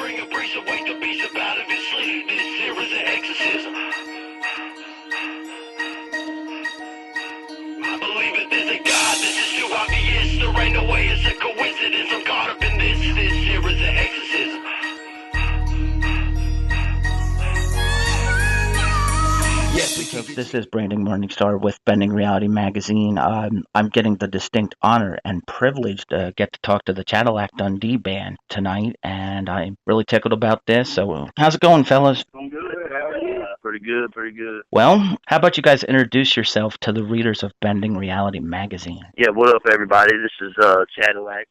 bring a priest and wake the beast up out of his sleep. This here is an exorcism. I believe that there's a God, this is too obvious. There ain't no way it's a coincidence. I'm caught up in this here is an exorcism. So this is Brandon Morningstar with Bending Reality Magazine. I'm getting the distinct honor and privilege to get to talk to the Chadillac Dundee band tonight, and I'm really tickled about this. So how's it going, fellas? I'm good. How are you? Pretty good, pretty good. Well, how about you guys introduce yourself to the readers of Bending Reality Magazine? Yeah, what up, everybody? This is Chadillac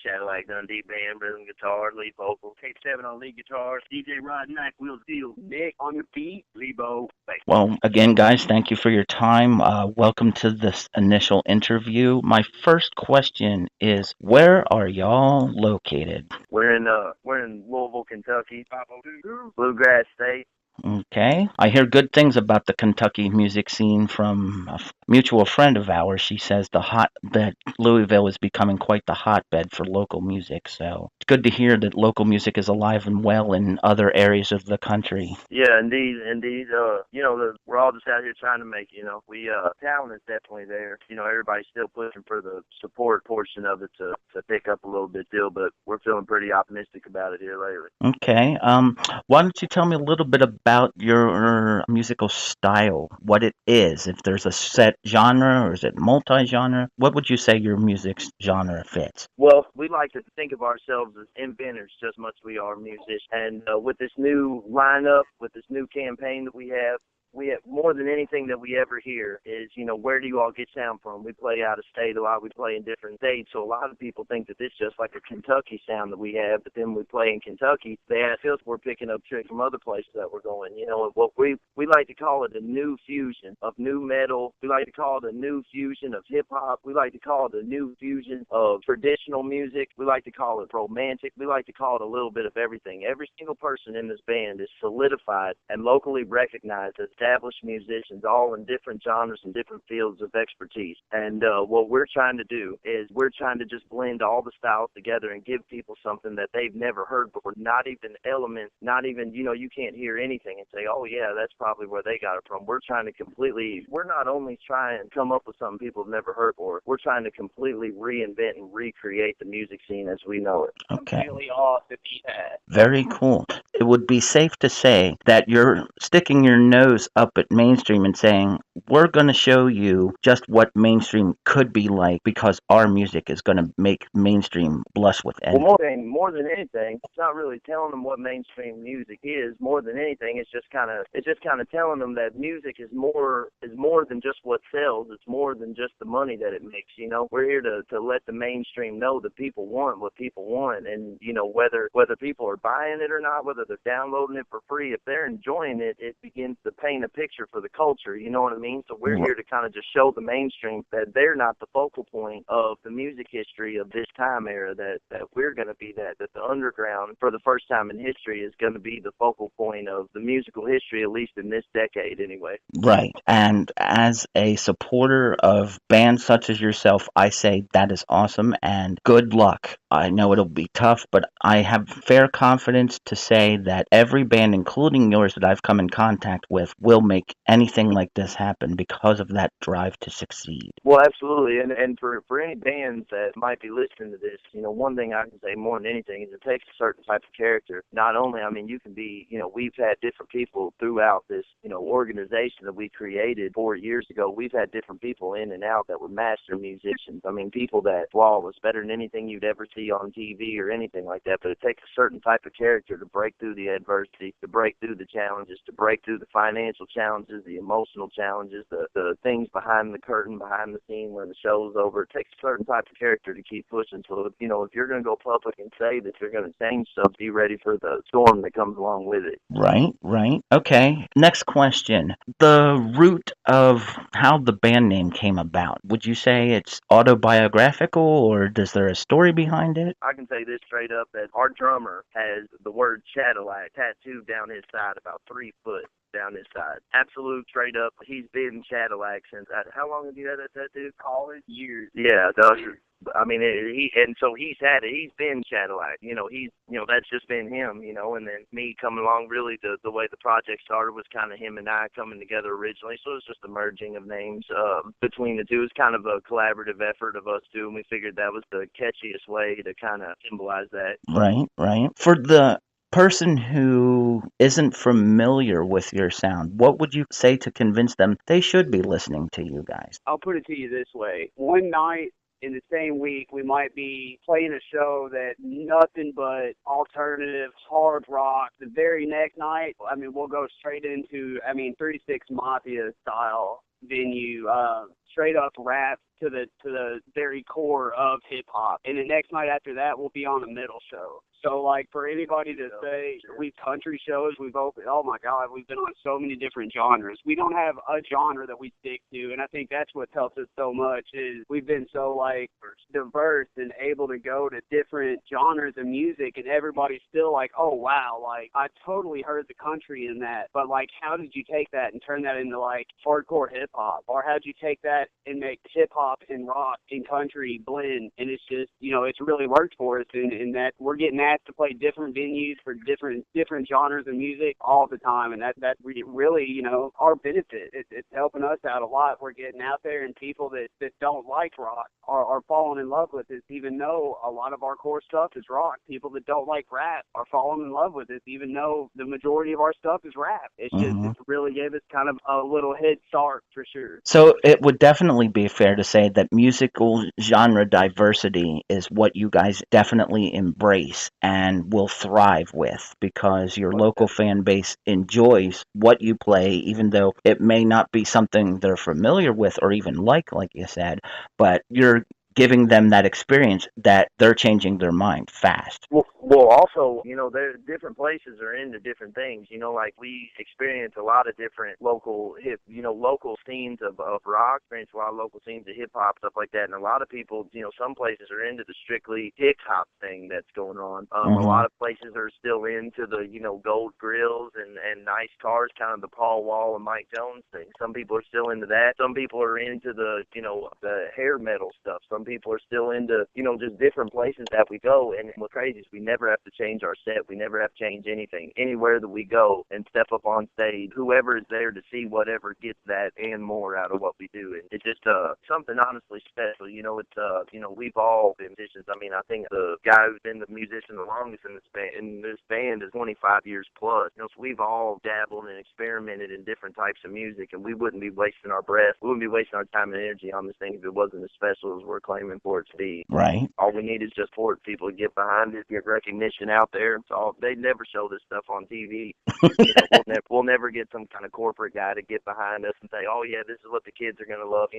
Dundee band, rhythm guitar, lead vocal, K7 on lead guitar, DJ Rod Knack, wheel steel, Nick on your feet, Lebo, bass. Well, again, guys, thank you for your time. Welcome to this initial interview. My first question is, where are y'all located? We're in Louisville, Kentucky, 502, Bluegrass State. Okay. I hear good things about the Kentucky music scene from a mutual friend of ours. She says that Louisville is becoming quite the hotbed for local music. So it's good to hear that local music is alive and well in other areas of the country. Yeah, indeed. We're all just out here trying to make it. Talent is definitely there. Everybody's still pushing for the support portion of it to pick up a little bit still, but we're feeling pretty optimistic about it here lately. Okay. Why don't you tell me a little bit about your musical style, what it is, if there's a set genre or is it multi-genre? What would you say your music genre fits? Well, we like to think of ourselves as inventors just as much as we are musicians. And with this new lineup, with this new campaign that we have more than anything that we ever hear is, where do you all get sound from? We play out of state a lot. We play in different states. So a lot of people think that this is just like a Kentucky sound that we have, but then we play in Kentucky. They ask us, we're picking up tricks from other places that we're going. What we like to call it a new fusion of new metal. We like to call it a new fusion of hip hop. We like to call it a new fusion of traditional music. We like to call it romantic. We like to call it a little bit of everything. Every single person in this band is solidified and locally recognized as established musicians, all in different genres and different fields of expertise. And what we're trying to do is we're trying to just blend all the styles together and give people something that they've never heard before. Not even elements, not even, you can't hear anything and say, oh yeah, that's probably where they got it from. We're not only trying to come up with something people have never heard before, we're trying to completely reinvent and recreate the music scene as we know it. Okay. Really off to be had. Very cool. It would be safe to say that you're sticking your nose up at mainstream and saying, we're going to show you just what mainstream could be like because our music is going to make mainstream blush with envy. Well, more than anything, it's not really telling them what mainstream music is. More than anything, it's just kind of telling them that music is more than just what sells. It's more than just the money that it makes. We're here to let the mainstream know that people want what people want, and whether people are buying it or not, whether they're downloading it for free, if they're enjoying it, it begins to paint a picture for the culture. You know what I mean? So we're here to kind of just show the mainstream that they're not the focal point of the music history of this time era, that we're going to be that the underground, for the first time in history, is going to be the focal point of the musical history, at least in this decade anyway. Right. And as a supporter of bands such as yourself, I say that is awesome and good luck. I know it'll be tough, but I have fair confidence to say that every band, including yours, that I've come in contact with will make anything like this happen because of that drive to succeed. Well, absolutely. And for any bands that might be listening to this, one thing I can say more than anything is it takes a certain type of character. Not only, you can be, we've had different people throughout this, organization that we created 4 years ago. We've had different people in and out that were master musicians. People that flawless, better than anything you'd ever see on TV or anything like that. But it takes a certain type of character to break through the adversity, to break through the challenges, to break through the financial challenges, the emotional challenges, the things behind the curtain, behind the scene when the show's over. It takes a certain type of character to keep pushing. So, if you're going to go public and say that you're going to change stuff, be ready for the storm that comes along with it. Right. Okay. Next question. The root of how the band name came about, would you say it's autobiographical or is there a story behind it? I can say this straight up, that our drummer has the word Chadillac Chadillac tattooed down his side, about 3 foot down his side. Absolute straight up. He's been Chadillac since, how long have you had that tattoo? College years. Yeah, I mean, so he's had it. He's been Chadillac. That's just been him, and then me coming along, really the way the project started was kind of him and I coming together originally. So it was just a merging of names between the two. It was kind of a collaborative effort of us two, and we figured that was the catchiest way to kind of symbolize that. Right, right. For the person who isn't familiar with your sound, what would you say to convince them they should be listening to you guys? I'll put it to you this way. One night in the same week, we might be playing a show that nothing but alternative, hard rock. The very next night, we'll go straight into, 36 Mafia style venue, straight up rap to the very core of hip hop. And the next night after that, we'll be on a metal show. So, like, for anybody to say we've country shows, we've opened, oh my God, we've been on so many different genres. We don't have a genre that we stick to, and I think that's what helps us so much is we've been so, like, diverse and able to go to different genres of music, and everybody's still like, oh, wow, like, I totally heard the country in that, but, like, how did you take that and turn that into, like, hardcore hip-hop? Or how'd you take that and make hip-hop and rock and country blend? And it's just, it's really worked for us, and that we're getting asked to play different venues for different genres of music all the time, and that really, our benefit. It's helping us out a lot. We're getting out there, and people that don't like rock are falling in love with us, even though a lot of our core stuff is rock. People that don't like rap are falling in love with us, even though the majority of our stuff is rap. It's just it really gave us kind of a little head start for sure. So it would definitely be fair to say that musical genre diversity is what you guys definitely embrace and will thrive with, because your local fan base enjoys what you play, even though it may not be something they're familiar with or even like you said, but you're giving them that experience that they're changing their mind fast. Well, also, there different places are into different things. Like we experience a lot of different local local scenes of rock, experience a lot of local scenes of hip hop, stuff like that. And a lot of people, some places are into the strictly hip hop thing that's going on. A lot of places are still into the, gold grills and nice cars, kind of the Paul Wall and Mike Jones thing. Some people are still into that. Some people are into the, the hair metal stuff. Some people are still into, just different places that we go. And what's crazy is we never have to change our set. We never have to change anything. Anywhere that we go and step up on stage, whoever is there to see whatever gets that and more out of what we do. And it's just something honestly special. We've all been musicians. I think the guy who's been the musician the longest in this band is 25 years plus. So we've all dabbled and experimented in different types of music, and we wouldn't be wasting our breath. We wouldn't be wasting our time and energy on this thing if it wasn't as special as we're claiming for it to be. Right. All we need is just for people to get behind it, get recognition out there. So they never show this stuff on TV. We'll never get some kind of corporate guy to get behind us and say, oh yeah, this is what the kids are going to love.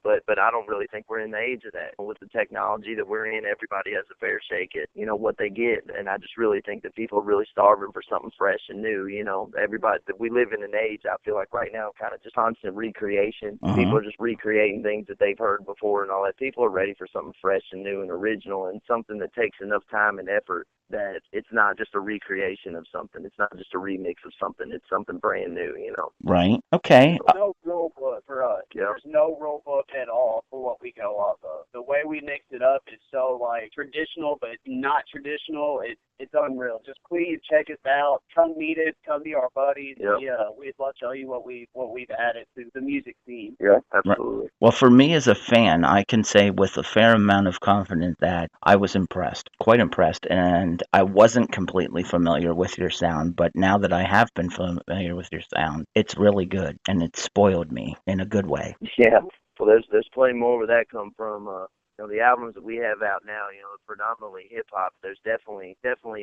But I don't really think we're in the age of that. With the technology that we're in, everybody has a fair shake at, what they get. And I just really think that people are really starving for something fresh and new. Everybody that we live in an age, I feel like right now, kind of just constant recreation. People are just recreating things that they've heard before and all that. People are ready for something fresh and new and original, and something that takes enough time and effort that it's not just a recreation of something. It's not just a remix of something. It's something brand new, Right. Okay. There's no rule book for us. Yeah. There's no rule book at all for what we go off of. The way we mix it up is so, like, traditional, but not traditional. It's unreal. Just please check us out. Come meet us. Come be our buddies. Yep. We'd love to show you what we've added to the music scene. Yeah, absolutely. Well, for me as a fan, I can say with a fair amount of confidence that I was impressed, quite impressed, and I wasn't completely familiar with your sound, but now that I have been familiar with your sound, it's really good, and it spoiled me in a good way. Yeah. Well, there's plenty more where that come from. The albums that we have out now, predominantly hip hop. There's definitely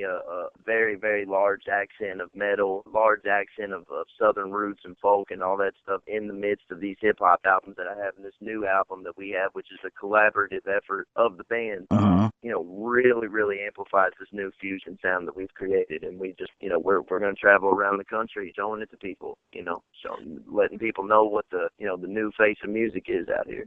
a very, very large accent of metal, large accent of southern roots and folk and all that stuff in the midst of these hip hop albums that I have, in this new album that we have, which is a collaborative effort of the band. really, really amplifies this new fusion sound that we've created. And we just, we're going to travel around the country showing it to people, letting people know what the new face of music is out here.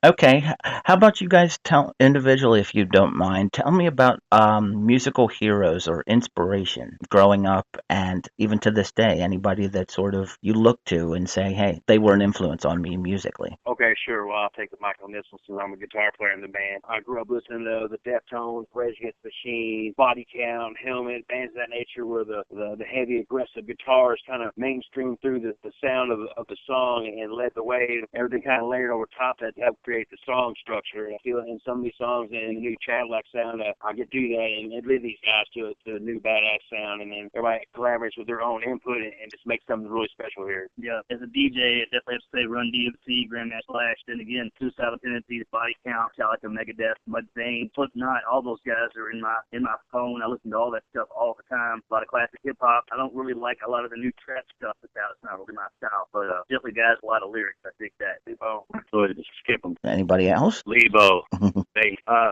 Okay, how about you guys tell individually, if you don't mind, tell me about musical heroes or inspiration growing up and even to this day, anybody that sort of you look to and say, hey, they were an influence on me musically. Okay, sure. Well, I'll take the mic on this one since I'm a guitar player in the band. I grew up listening to the Deftones, Rage Against the Machine, Body Count, Helmet, bands of that nature where the heavy, aggressive guitars kind of mainstream through the sound of the song and led the way. Everything kind of layered over top that to help create the song structure. I feel in some of these songs and the new Chadillac sound, I get to do that and lead these guys to a new badass sound, and then everybody collaborates with their own input and just makes something really special here. Yeah, as a DJ, I definitely have to say Run DMC, Grandmaster Flash, then again, Suicidal Tendencies, Body Count, Chadillac, Megadeth, Mudvayne, Slipknot, all those guys are in my phone. I listen to all that stuff all the time. A lot of classic hip hop. I don't really like a lot of the new trap stuff that's out. It's not really my style, but definitely guys, a lot of lyrics. I think that. Lebo, just skip them. Anybody else? Lebo.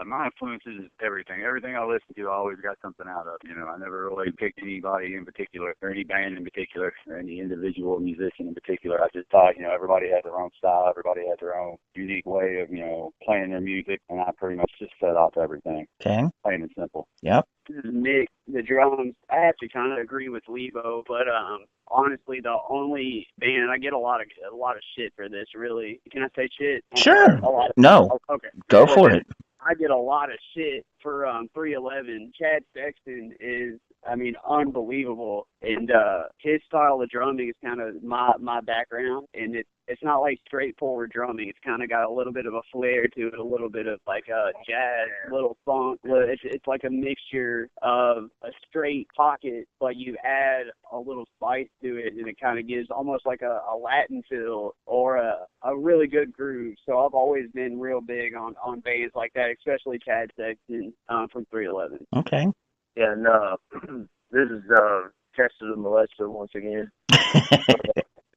My influence is everything. Everything I listen to, I always got something out of. I never really picked anybody in particular, or any band in particular, or any individual musician in particular. I just thought, everybody had their own style, everybody had their own unique way of, playing their music, and I pretty much just fed off everything. Okay. Plain and simple. Yep. This is Nick, the drums. I have to kind of agree with Lebo, but honestly, the only band I get a lot of shit for this. Really, can I say shit? Sure. No. Okay. Go for it. I get a lot of shit for 311. Chad Sexton is, unbelievable, and his style of drumming is kind of my background, and it's not like straightforward drumming. It's kind of got a little bit of a flair to it, a little bit of like a jazz, little funk. It's like a mixture of a straight pocket, but you add a little spice to it, and it kind of gives almost like a Latin feel or a really good groove. So I've always been real big on bands like that, especially Chad Sexton from 311. Okay. Yeah, and this is Chester the Molester once again.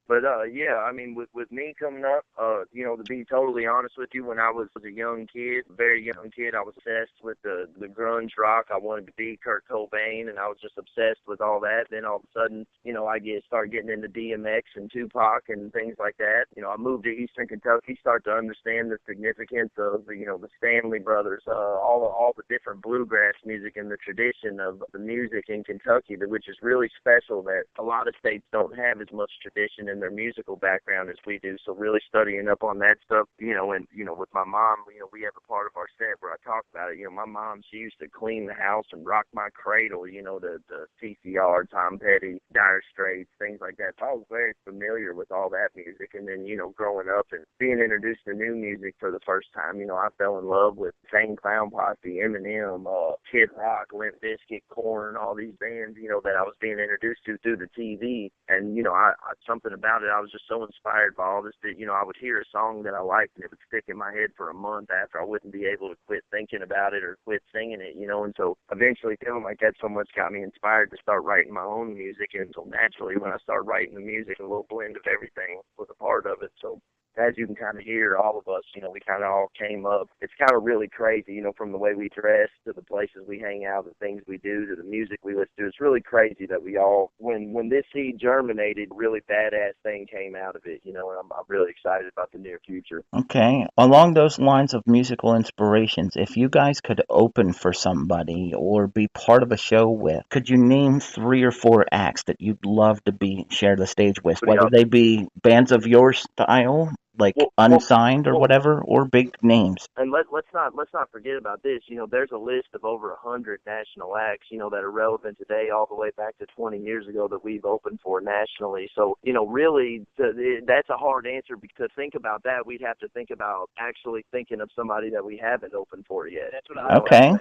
But yeah, with me coming up, to be totally honest with you, when I was a young kid, very young kid, I was obsessed with the grunge rock. I wanted to be Kurt Cobain, and I was just obsessed with all that. Then all of a sudden, I started getting into DMX and Tupac and things like that. I moved to Eastern Kentucky, started to understand the significance of the Stanley Brothers, all the different bluegrass music and the tradition of the music in Kentucky, which is really special that a lot of states don't have as much tradition in their musical background as we do. So really studying up on that stuff, and with my mom, we have a part of our set where I talk about it. My mom, she used to clean the house and rock my cradle, the CCR, Tom Petty, Dire Straits, things like that. So I was very familiar with all that music. And then, growing up and being introduced to new music for the first time, I fell in love with Insane Clown Posse, Eminem, Kid Rock, Limp Bizkit, Korn, all these bands, that I was being introduced to through the TV. And, I something about it, I was just so inspired by all this that, I would hear a song that I liked and it would stick in my head for a month after I wouldn't be able to quit thinking about it or quit singing it, and so eventually feeling like that so much got me inspired to start writing my own music. And so naturally when I started writing the music, a little blend of everything was a part of it. So as you can kind of hear, all of us, we kind of all came up. It's kind of really crazy, from the way we dress to the places we hang out, the things we do, to the music we listen to. It's really crazy that we all, when this seed germinated, really badass thing came out of it, and I'm really excited about the near future. Okay. Along those lines of musical inspirations, if you guys could open for somebody or be part of a show with, could you name 3 or 4 acts that you'd love to share the stage with, whether they be bands of your style, like unsigned or whatever, or big names? And let's not forget about this. There's a list of over 100 national acts, that are relevant today, all the way back to 20 years ago that we've opened for nationally. So, really, that's a hard answer, because to think about that, we'd have to think about actually thinking of somebody that we haven't opened for yet. That's what I Okay.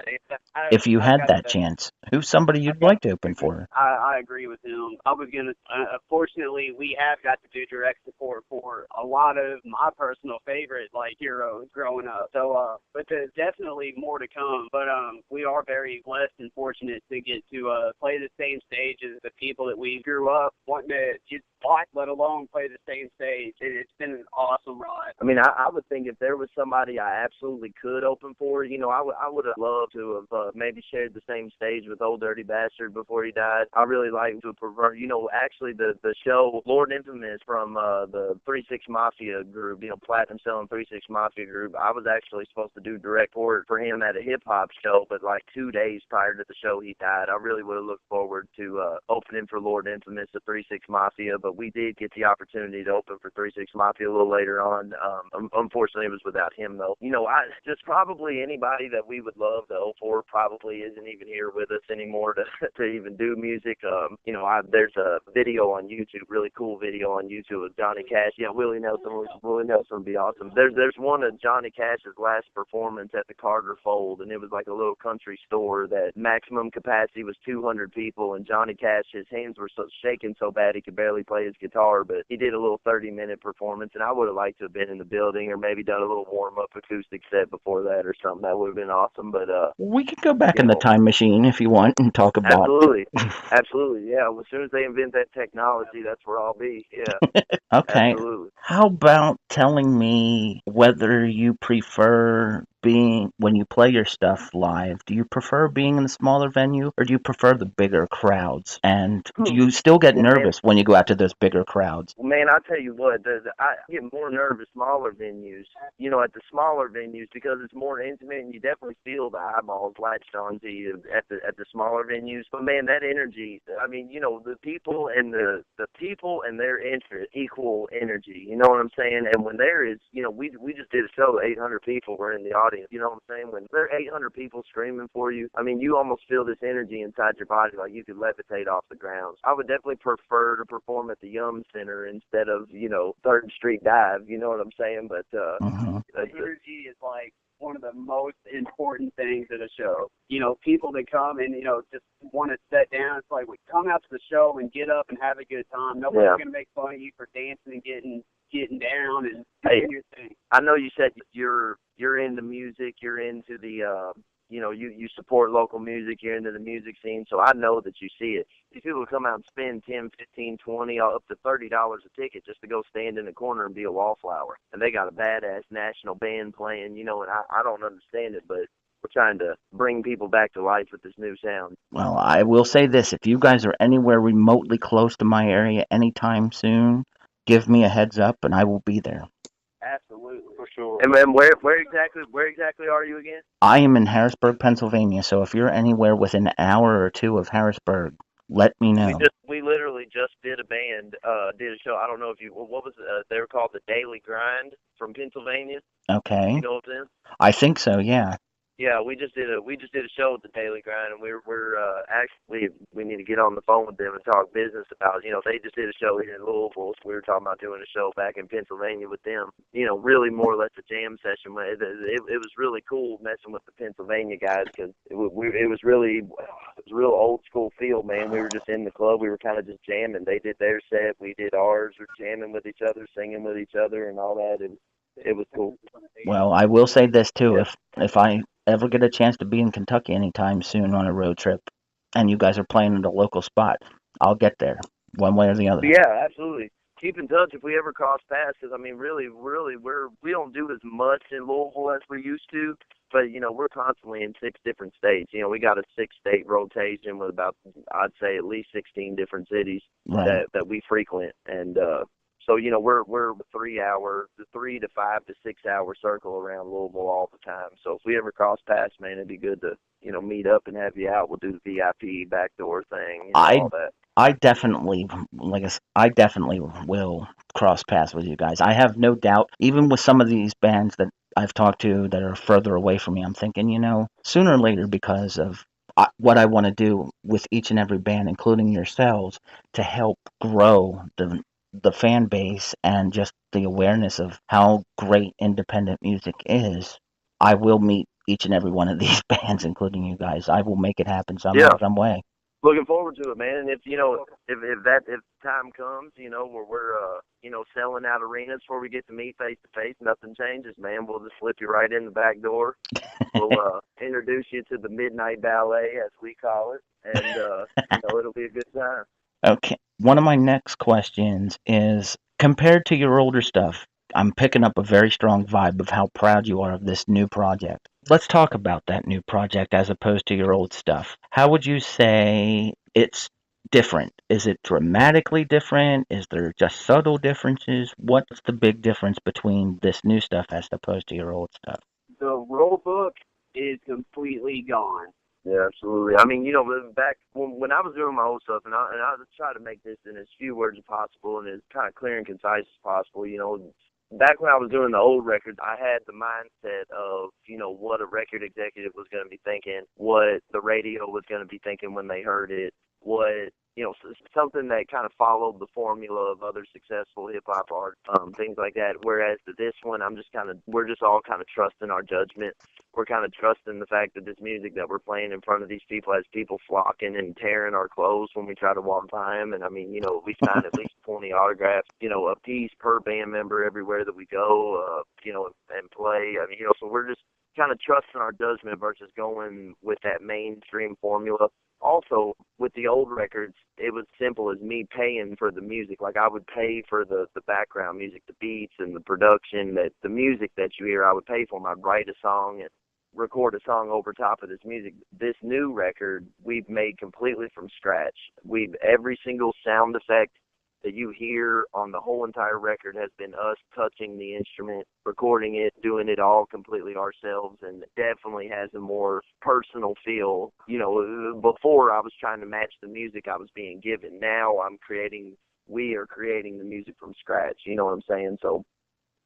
If you had that chance, who's somebody you'd like to open for? I agree with him. I was going to, fortunately, we have got to do direct support for a lot of my personal favorite like heroes growing up. So but there's definitely more to come. But we are very blessed and fortunate to get to play the same stage as the people that we grew up wanting to just watch, let alone play the same stage. It's been an awesome ride. I mean, I would think if there was somebody I absolutely could open for, I would have loved to have maybe shared the same stage with Old Dirty Bastard before he died. I really like to pervert, actually the show Lord Infamous from the 3-6 Mafia group, Platinum Selling 3-6 Mafia group. I was actually supposed to do direct port for him at a hip hop show, but like 2 days prior to the show he died. I really would have looked forward to opening for Lord Infamous, the 3-6 Mafia, but we did get the opportunity to open for 3-6 Mafia a little later on. Unfortunately, it was without him, though. I just probably anybody that we would love to open for probably isn't even here with us anymore to even do music. There's a video on YouTube, really cool video on YouTube of Johnny Cash. Yeah, Willie Nelson would be awesome. There's one of Johnny Cash's last performance at the Carter Fold, and it was like a little country store that maximum capacity was 200 people, and Johnny Cash, his hands were shaking so bad he could barely play his guitar, but he did a little 30-minute performance, and I would have liked to have been in the building or maybe done a little warm-up acoustic set before that or something. That would have been awesome, but we could go back in the time machine if you want and talk about Absolutely, yeah. Well, as soon as they invent that technology, that's where I'll be, yeah. Okay. Absolutely. How about telling me whether you prefer being, when you play your stuff live, do you prefer being in the smaller venue or do you prefer the bigger crowds? And do you still get nervous when you go out to those bigger crowds? Well, man, I'll tell you what, I get more nervous smaller venues, at the smaller venues because it's more intimate and you definitely feel the eyeballs latched onto you at the smaller venues. But man, that energy, I mean, the people and the people and their interest equal energy, you know what I'm saying? And when there is, we just did a show, 800 people were in the audience, you know what I'm saying? When there are 800 people screaming for you, I mean, you almost feel this energy inside your body like you could levitate off the ground. I would definitely prefer to perform at the Yum Center instead of, 3rd Street Dive, you know what I'm saying? But energy is like one of the most important things at a show. People that come and, just want to sit down, it's like we come out to the show and get up and have a good time. Nobody's going to make fun of you for dancing and getting down and doing your thing. I know you said you're into music, you're into the you support local music, you're into the music scene, so I know that you see it. These people come out and spend $10, $15, $20, up to $30 a ticket just to go stand in the corner and be a wallflower. And they got a badass national band playing, and I don't understand it, but we're trying to bring people back to life with this new sound. Well, I will say this, if you guys are anywhere remotely close to my area anytime soon, give me a heads up and I will be there. Absolutely, for sure. And then where exactly are you again? I am in Harrisburg, Pennsylvania, so if you're anywhere within an hour or two of Harrisburg, let me know. We literally just did a show. I don't know if what was it? They were called the Daily Grind from Pennsylvania. Okay. You know what I'm saying? I think so, yeah. Yeah, we just did a show at the Daily Grind, and we're actually we need to get on the phone with them and talk business about they just did a show here in Louisville. So we were talking about doing a show back in Pennsylvania with them. Really more or less a jam session. It was really cool messing with the Pennsylvania guys because it was a real old school feel, man. We were just in the club, we were kind of just jamming. They did their set, we did ours. We're jamming with each other, singing with each other, and all that. It was cool. Well, I will say this too: if I ever get a chance to be in Kentucky anytime soon on a road trip, and you guys are playing at a local spot, I'll get there one way or the other. Yeah, absolutely. Keep in touch if we ever cross paths, because I mean, really, we don't do as much in Louisville as we used to, but we're constantly in 6 different states. We got a 6-state rotation with about, I'd say, at least 16 different cities that we frequent, and so we're a 3 to 5 to 6 hour circle around Louisville all the time. So if we ever cross paths, man, it'd be good to meet up and have you out. We'll do the VIP backdoor thing, all that. I definitely will cross paths with you guys. I have no doubt. Even with some of these bands that I've talked to that are further away from me, I'm thinking, sooner or later, because of what I want to do with each and every band, including yourselves, to help grow the fan base and just the awareness of how great independent music is, I will meet each and every one of these bands, including you guys. I will make it happen somehow, some way. Looking forward to it, man. And if if time comes, where we're selling out arenas before we get to meet face to face, nothing changes, man. We'll just slip you right in the back door. We'll introduce you to the Midnight Ballet, as we call it, and it'll be a good time. Okay. One of my next questions is compared to your older stuff, I'm picking up a very strong vibe of how proud you are of this new project. Let's talk about that new project as opposed to your old stuff. How would you say it's different? Is it dramatically different? Is there just subtle differences? What's the big difference between this new stuff as opposed to your old stuff? The rule book is completely gone. Yeah, absolutely. I mean, back when I was doing my old stuff, and I try to make this in as few words as possible and as kind of clear and concise as possible. Back when I was doing the old records, I had the mindset of, what a record executive was going to be thinking, what the radio was going to be thinking when they heard it, what, something that kind of followed the formula of other successful hip-hop art, things like that. Whereas to this one, we're just all kind of trusting our judgment. We're kind of trusting the fact that this music that we're playing in front of these people has people flocking and tearing our clothes when we try to walk by them. And I mean, we sign at least 20 autographs, a piece per band member everywhere that we go, and play. I mean, so we're just kind of trusting our judgment versus going with that mainstream formula. Also, with the old records, it was simple as me paying for the music. Like, I would pay for the background music, the beats and the production, that the music that you hear, I would pay for them. I'd write a song and record a song over top of this music. This new record, we've made completely from scratch. Every single sound effect that you hear on the whole entire record has been us touching the instrument, recording it, doing it all completely ourselves, and definitely has a more personal feel. Before I was trying to match the music I was being given. Now we are creating the music from scratch, you know what I'm saying? So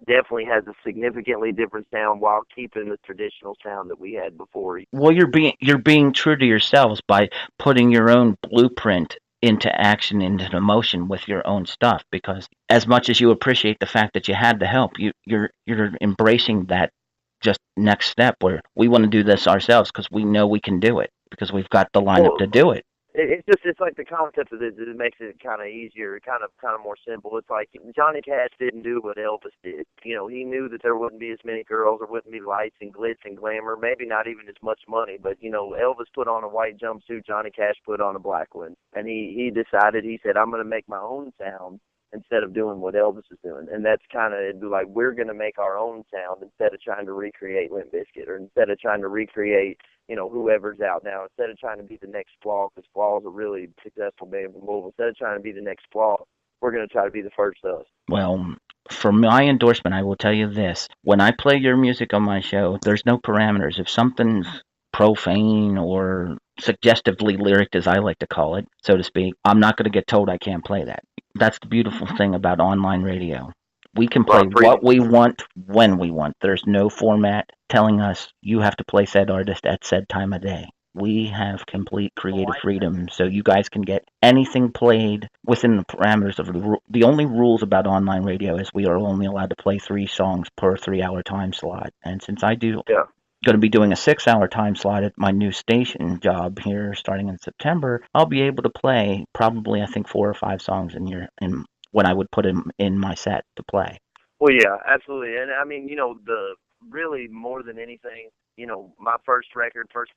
definitely has a significantly different sound while keeping the traditional sound that we had before. Well, you're being true to yourselves by putting your own blueprint into action, into motion with your own stuff, because as much as you appreciate the fact that you had the help, you're embracing that just next step where we want to do this ourselves because we know we can do it because we've got the lineup to do it. It's like the concept of it makes it kind of easier, kind of more simple. It's like Johnny Cash didn't do what Elvis did. He knew that there wouldn't be as many girls, there wouldn't be lights and glitz and glamour, maybe not even as much money. But Elvis put on a white jumpsuit, Johnny Cash put on a black one, and he decided. He said, "I'm going to make my own sound instead of doing what Elvis is doing." And that's kind of, it'd be like, we're going to make our own sound instead of trying to recreate Limp Bizkit, or instead of trying to recreate whoever's out now, instead of trying to be the next Flaw, because Flaw's a really successful band from Louisville. Instead of trying to be the next Flaw, we're going to try to be the first us. Well, for my endorsement, I will tell you this. When I play your music on my show, there's no parameters. If something's profane or suggestively lyric, as I like to call it, so to speak, I'm not going to get told I can't play that. That's the beautiful thing about online radio. We can play what we want when we want. There's no format telling us you have to play said artist at said time of day. We have complete creative freedom, so you guys can get anything played within the parameters of the only rules about online radio is we are only allowed to play 3 songs per 3-hour time slot. And since I do going to be doing a 6-hour time slot at my new station job here starting in September, I'll be able to play probably, I think, 4 or 5 songs in when I would put them in my set to play. Well, yeah, absolutely. And I mean, the really more than anything, my first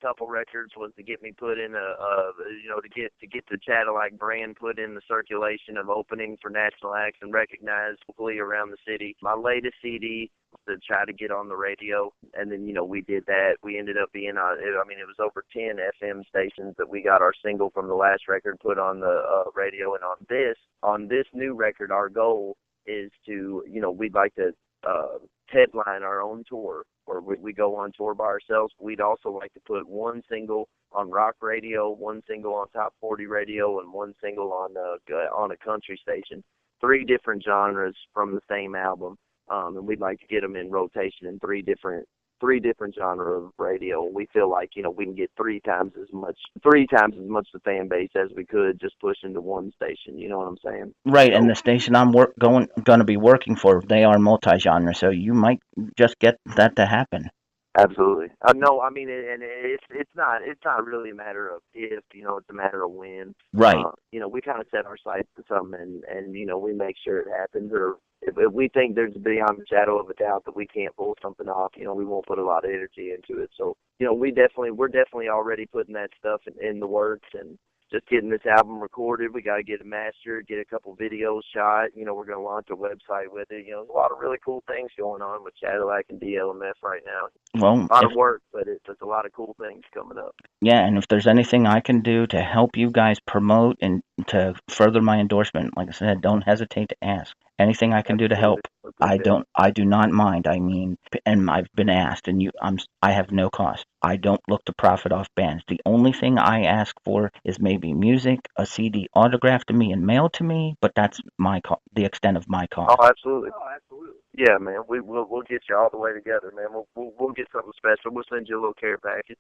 couple records was to get me put in to get the Chadillac brand put in the circulation of opening for national acts and recognized locally around the city. My latest CD to try to get on the radio, and then we did that. We ended up being on. It was over 10 FM stations that we got our single from the last record put on the radio, and on this new record, our goal is to we'd like to headline our own tour, or we go on tour by ourselves. We'd also like to put one single on rock radio, one single on top 40 radio, and one single on a country station. 3 different genres from the same album. And we'd like to get them in rotation in 3 different genre of radio. We feel like we can get 3 times as much the fan base as we could just push into one station. You know what I'm saying? Right, and the station I'm going to be working for, they are multi-genre, so you might just get that to happen. Absolutely. No, I mean, and it's not really a matter of if, it's a matter of when. Right. We kind of set our sights to something, and we make sure it happens. Or if we think there's beyond a shadow of a doubt that we can't pull something off, we won't put a lot of energy into it. So, we're definitely already putting that stuff in the works, and just getting this album recorded. We got to get it mastered, get a couple videos shot. We're going to launch a website with it. There's a lot of really cool things going on with Chadillac and DLMF right now. Well, A lot of work, but it's a lot of cool things coming up. yeah, and if there's anything I can do to help you guys promote and to further my endorsement, like I said, don't hesitate to ask. Anything I can do to help, I do not mind. I mean, and I've been asked, and I have no cost. I don't look to profit off bands. The only thing I ask for is maybe music, a CD autographed to me and mailed to me, but that's the extent of my cost. Oh, absolutely. Yeah, man, we'll get you all the way together, man. We'll get something special. We'll send you a little care package.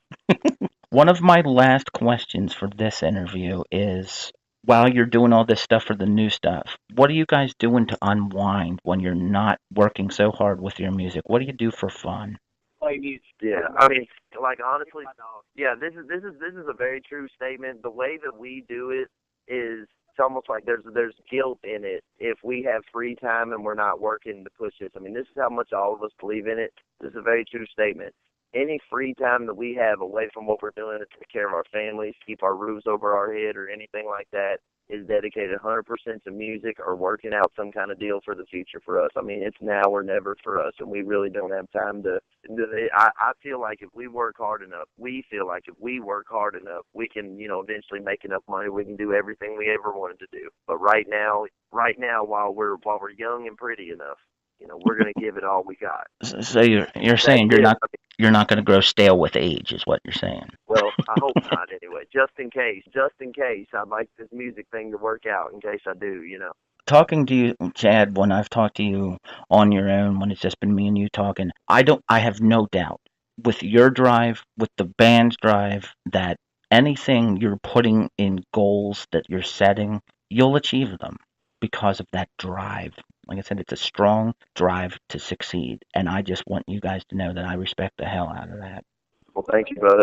One of my last questions for this interview is, while you're doing all this stuff for the new stuff, what are you guys doing to unwind when you're not working so hard with your music? What do you do for fun? Play music. Yeah, I mean, like honestly, yeah, this is a very true statement. The way that we do it is it's almost like there's guilt in it if we have free time and we're not working to push this. I mean, this is how much all of us believe in it. This is a very true statement. Any free time that we have away from what we're doing to take care of our families, keep our roofs over our head, or anything like that, is dedicated 100% to music or working out some kind of deal for the future for us. I mean, it's now or never for us, and we really don't have time to. I feel like if we work hard enough, we can, eventually make enough money. We can do everything we ever wanted to do. But right now, while we're young and pretty enough, we're going to give it all we got. So you're saying you're not going to grow stale with age, is what you're saying. Well, I hope not anyway. Just in case, I'd like this music thing to work out in case I do, Talking to you, Chad, when I've talked to you on your own, when it's just been me and you talking, I have no doubt with your drive, with the band's drive, that anything you're putting in goals that you're setting, you'll achieve them because of that drive. Like I said, it's a strong drive to succeed, and I just want you guys to know that I respect the hell out of that. Well, thank you, brother.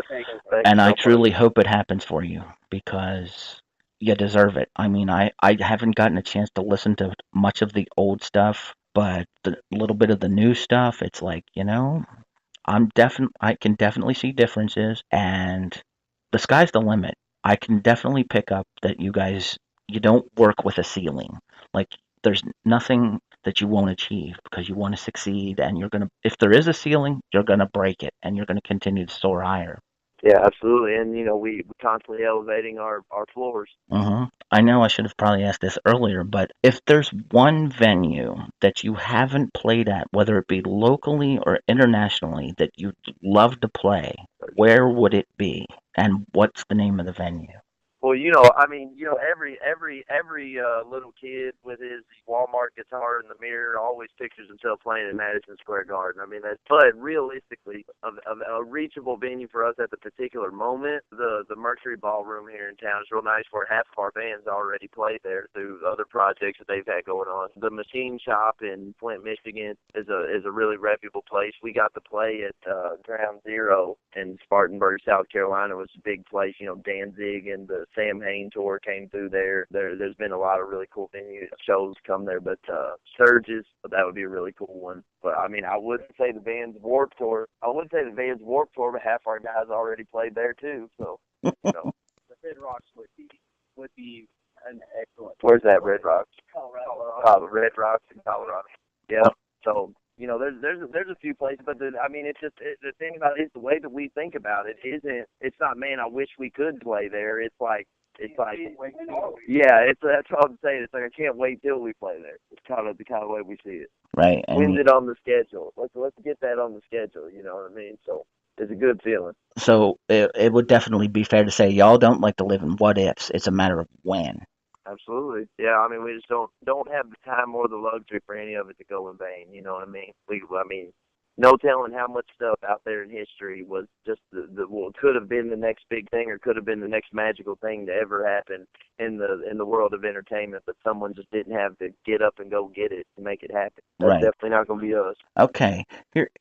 And I truly hope it happens for you, because you deserve it. I mean, I haven't gotten a chance to listen to much of the old stuff, but the little bit of the new stuff, it's like, I can definitely see differences, and the sky's the limit. I can definitely pick up that you don't work with a ceiling. Like, there's nothing that you won't achieve, because you want to succeed, and if there is a ceiling, you're gonna break it, and you're gonna continue to soar higher. Yeah, absolutely. And, we're constantly elevating our floors. I know I should have probably asked this earlier, but if there's one venue that you haven't played at, whether it be locally or internationally, that you'd love to play, where would it be? And what's the name of the venue? Well, every little kid with his Walmart guitar in the mirror always pictures himself playing in Madison Square Garden. I mean, but realistically, a reachable venue for us at the particular moment, the Mercury Ballroom here in town is real nice, where half of our bands already play there through other projects that they've had going on. The Machine Shop in Flint, Michigan is a really reputable place. We got to play at Ground Zero in Spartanburg, South Carolina. It was a big place. Danzig and the Sam Hain tour came through there. There's been a lot of really cool venue shows come there, but Sturgis, that would be a really cool one. But I mean, I wouldn't say the band's Warped Tour, but half our guys already played there too. So, The Red Rocks would be an excellent. Where's that, Red Rocks? Colorado. Red Rocks in Colorado. Yeah. So, there's a few places, but it's just the thing about it is the way that we think about it isn't. It's not, man, I wish we could play there. It's like, yeah, that's all I'm saying. It's like, I can't wait till we play there. It's kind of the way we see it. Right. When's it on the schedule? Let's get that on the schedule. You know what I mean? So it's a good feeling. So it would definitely be fair to say y'all don't like to live in what ifs. It's a matter of when. Absolutely. Yeah, I mean, we just don't have the time or the luxury for any of it to go in vain. You know what I mean? no telling how much stuff out there in history was just well, could have been the next big thing or could have been the next magical thing to ever happen in the world of entertainment, but someone just didn't have to get up and go get it to make it happen. That's Right. definitely not going to be us. Okay.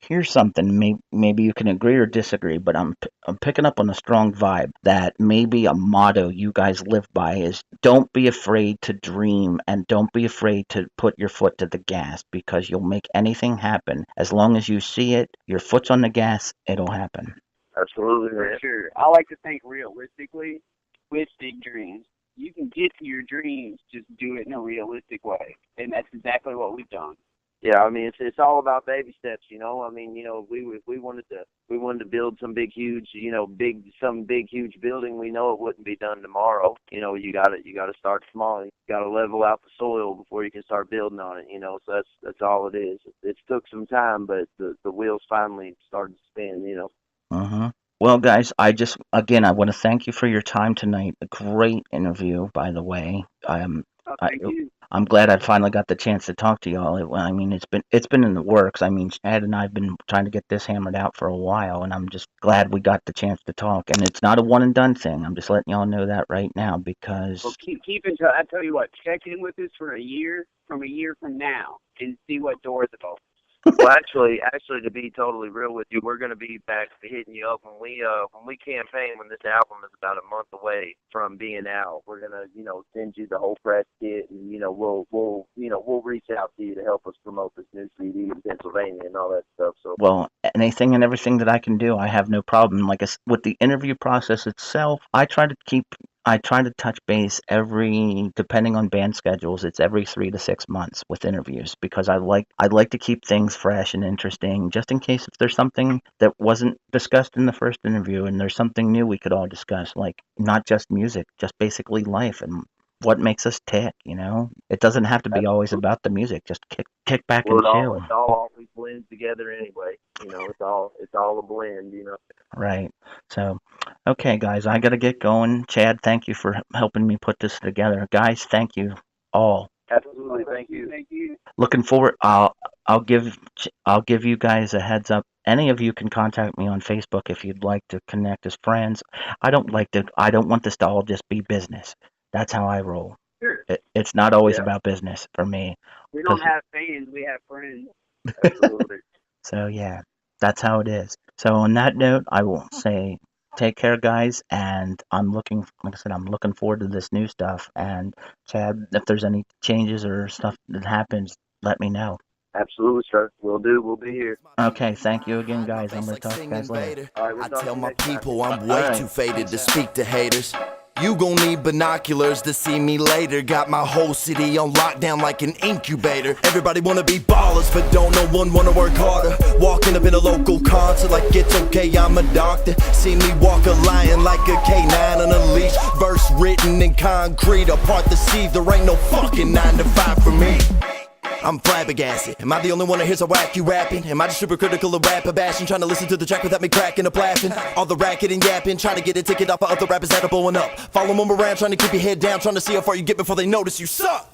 Here's something. Maybe you can agree or disagree, but I'm picking up on a strong vibe that maybe a motto you guys live by is don't be afraid to dream and don't be afraid to put your foot to the gas because you'll make anything happen. As long as you see it, your foot's on the gas, it'll happen. Absolutely, For man. sure. I like to think realistically with big dreams. You can get to your dreams, just do it in a realistic way. And that's exactly what we've done. Yeah, I mean it's all about baby steps, you know. I mean, you know, we wanted to build some big huge, you know, big huge building. We know it wouldn't be done tomorrow. You know, you got to start small. You got to level out the soil before you can start building on it, you know. So that's all it is. It took some time, but the wheels finally started to spin, you know. Mm-hmm. Well, guys, I want to thank you for your time tonight. A great interview, by the way. Thank you. I'm glad I finally got the chance to talk to y'all. I mean, it's been in the works. I mean, Chad and I've been trying to get this hammered out for a while, and I'm just glad we got the chance to talk. And it's not a one and done thing. I'm just letting y'all know that right now because Well, keep in touch. I tell you what, check in with us for a year from now, and see what doors it opens. Well, actually, to be totally real with you, we're going to be back hitting you up when we campaign. When this album is about a month away from being out, we're going to, you know, send you the whole press kit, and you know, we'll reach out to you to help us promote this new CD in Pennsylvania and all that stuff. So, well, anything and everything that I can do, I have no problem. Like with the interview process itself, I try to touch base depending on band schedules, it's every 3 to 6 months with interviews because I'd like to keep things fresh and interesting just in case if there's something that wasn't discussed in the first interview and there's something new we could all discuss, like not just music, just basically life and what makes us tick, you know? It doesn't have to be always about the music. Just kick back and chill. It all always blends together anyway. You know, it's all a blend, you know. Right. So, okay, guys, I got to get going. Chad, thank you for helping me put this together. Guys, thank you all. Absolutely, thank you. Thank you. Looking forward. I'll give you guys a heads up. Any of you can contact me on Facebook if you'd like to connect as friends. I don't want this to all just be business. That's how I roll. Sure. It's not always about business for me. We don't have fans, we have friends. Absolutely. So yeah, that's how it is. So on that note, I will say take care, guys, and like I said, I'm looking forward to this new stuff. And Chad, if there's any changes or stuff that happens, let me know. Absolutely, sir. We'll do. We'll be here. Okay, thank you again, guys. I'm gonna talk to you guys later. All right, we'll I talk to tell you my next time. people I'm way too faded to speak to haters. You gon' need binoculars to see me later. Got my whole city on lockdown like an incubator. Everybody wanna be ballers, but don't no one wanna work harder. Walking up in a local concert like it's okay, I'm a doctor. See me walk a lion like a K9 on a leash. Verse written in concrete, apart the sea. There ain't no fucking 9 to 5 for me. I'm flabbergasted. Am I the only one that hears a wacky rapping? Am I just super critical of rapper bashing? Trying to listen to the track without me cracking up laughing? All the racket and yapping, trying to get a ticket off of other rappers that are blowing up. Follow them around, trying to keep your head down, trying to see how far you get before they notice you suck.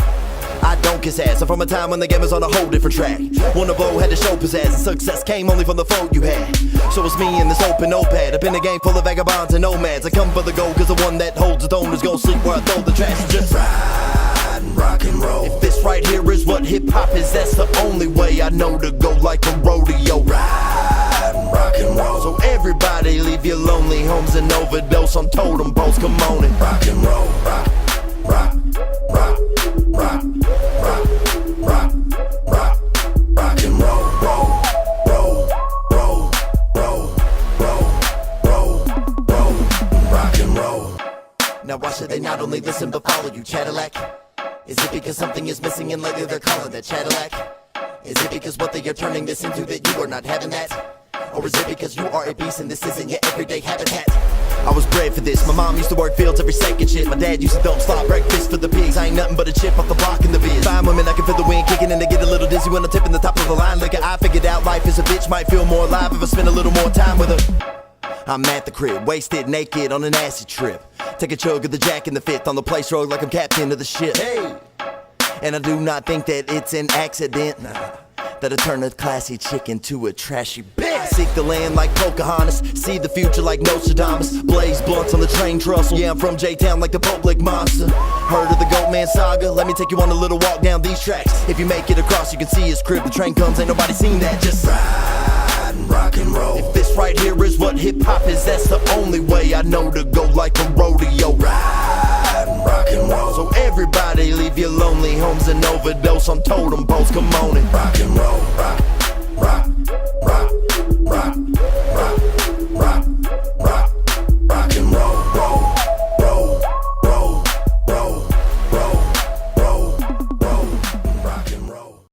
I don't kiss ass, I'm from a time when the game was on a whole different track. Wanna blow, had to show pizzazz, and success came only from the foe you had. So it's me in this open notepad, up in a game full of vagabonds and nomads. I come for the gold, cause the one that holds the throne is gon' sleep where I throw the trash and just ride and rock and roll. If this right here is what hip-hop is, that's the only way I know to go like a rodeo. Ride and rock and roll. So everybody leave your lonely homes and overdose on totem poles, come on and rock and roll. Rock, rock, rock, rock, rock, rock, rock, rock and roll, roll, roll, roll, roll, roll, roll, roll, rock and roll. Now why should they not only listen but follow you, Chadillac? Is it because something is missing and lately they're calling that Chadillac? Is it because what they are turning this into that you are not having that? Or is it because you are a beast and this isn't your everyday habitat? I was bred for this, my mom used to work fields every second shit. My dad used to dump slop breakfast for the pigs. I ain't nothing but a chip off the block in the biz. Fine women, I can feel the wind kicking and they get a little dizzy when I'm tipping the top of the line. Like I figured out life is a bitch, might feel more alive if I spend a little more time with her. I'm at the crib, wasted, naked, on an acid trip. Take a chug of the Jack in the Fifth on the place road like I'm captain of the ship. Hey! And I do not think that it's an accident, nah. that'll turn a classy chick into a trashy bitch. I seek the land like Pocahontas, see the future like Nostradamus. Blaze blunts on the train trestle, yeah, I'm from J-Town like the public monster. Heard of the Goatman saga? Let me take you on a little walk down these tracks. If you make it across, you can see his crib. The train comes, ain't nobody seen that. Just ride and rock and roll. If this right here is what hip-hop is, that's the only way I know to go like a rodeo. Ride and rock and roll. So everybody leave your lonely homes and overdose on totem poles. Come on and rock and roll, rock, rock.